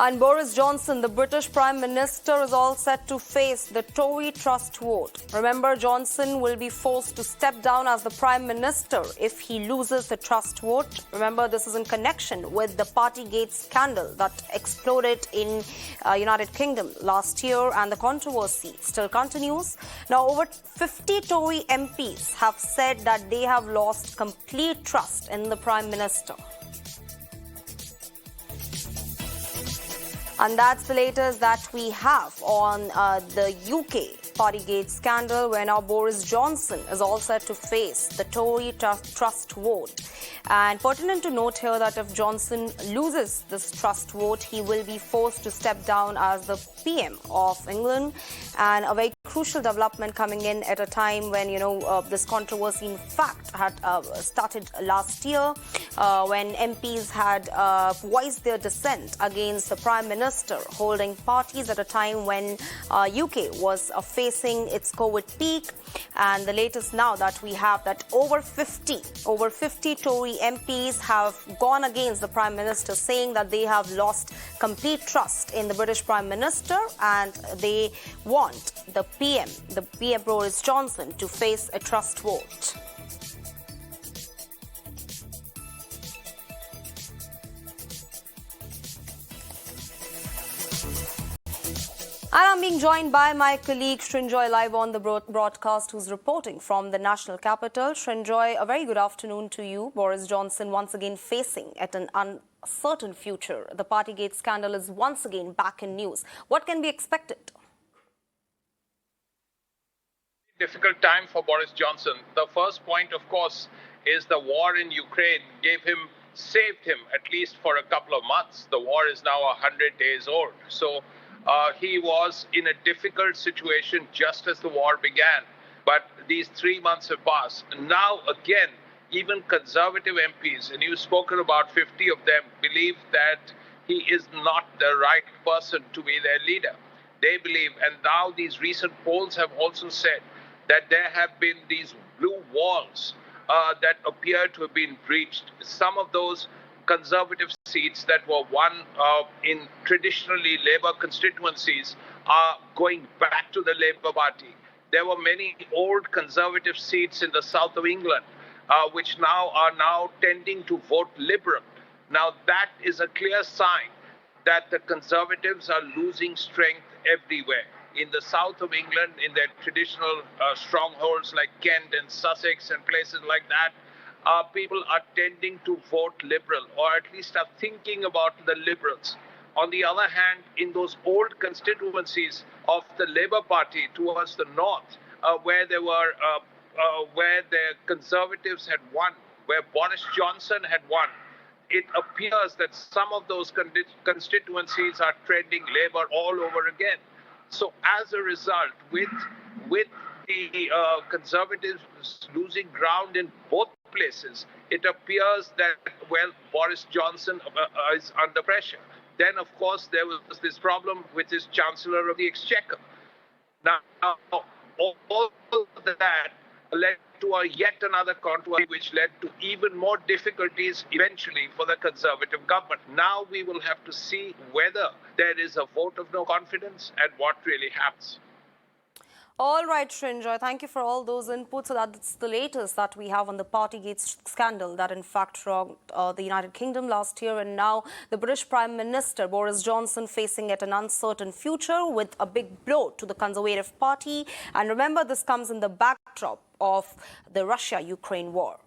And Boris Johnson, the British Prime Minister, is all set to face the Tory trust vote. Remember, Johnson will be forced to step down as the Prime Minister if he loses the trust vote. Remember, this is in connection with the partygate scandal that exploded in United Kingdom last year, and the controversy still continues. Now, over 50 Tory MPs have said that they have lost complete trust in the Prime Minister. And that's the latest that we have on the UK partygate scandal, where now Boris Johnson is all set to face the Tory trust vote. And pertinent to note here that if Johnson loses this trust vote, he will be forced to step down as the PM of England. And a very crucial development coming in at a time when, this controversy in fact had started last year when MPs had voiced their dissent against the Prime Minister holding parties at a time when UK was facing its COVID peak. And the latest now that we have that over 50 Tory MPs have gone against the Prime Minister, saying that they have lost complete trust in the British Prime Minister and they want the PM Boris Johnson to face a trust vote. And I'm being joined by my colleague Srinjoy live on the broadcast, who's reporting from the national capital. Srinjoy, a very good afternoon to you. Boris Johnson once again facing at an uncertain future. The partygate scandal is once again back in news. What can be expected? Difficult time for Boris Johnson. The first point, of course, is the war in Ukraine saved him at least for a couple of months. The war is now 100 days old. So he was in a difficult situation just as the war began. But these 3 months have passed. Now, again, even conservative MPs, and you've spoken about 50 of them, believe that he is not the right person to be their leader. They believe, and now these recent polls have also said that there have been these blue walls that appear to have been breached. Some of those conservative seats that were won in traditionally Labour constituencies are going back to the Labour Party. There were many old conservative seats in the south of England which are now tending to vote Liberal. Now that is a clear sign that the Conservatives are losing strength everywhere. In the south of England, in their traditional strongholds like Kent and Sussex and places like that, people are tending to vote Liberal, or at least are thinking about the Liberals. On the other hand, in those old constituencies of the Labour Party towards the north, where the Conservatives had won, where Boris Johnson had won, it appears that some of those constituencies are trending Labour all over again. So as a result, with the Conservatives losing ground in both places, it appears that, Boris Johnson is under pressure. Then, of course, there was this problem with his Chancellor of the Exchequer. Now, all that led to yet another controversy, which led to even more difficulties eventually for the Conservative government. Now we will have to see whether there is a vote of no confidence and what really happens. All right, Srinjoy, thank you for all those inputs. So that's the latest that we have on the partygate scandal that in fact rocked the United Kingdom last year. And now the British Prime Minister Boris Johnson facing at an uncertain future with a big blow to the Conservative Party. And remember, this comes in the backdrop of the Russia-Ukraine war.